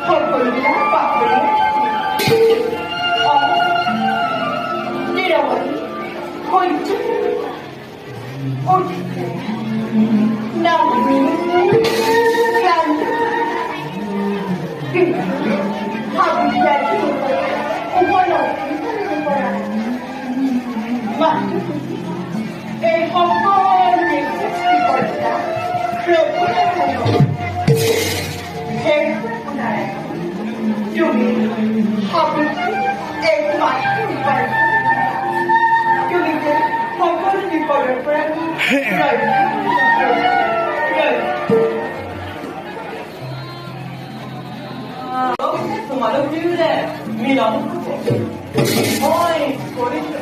সকলরা পাপড়ে নিরাময় হইতে উঠতে নামে ক্লান্ত হাবিজাতি উপলব্ধি করা মাত্র এই সকল সৃষ্টিকর্তা তুমি হবে একমাত্র উপায় তুমি যে সকল বিপদের পরে তোমারও বিরুদ্ধে মিলন হয় করেছ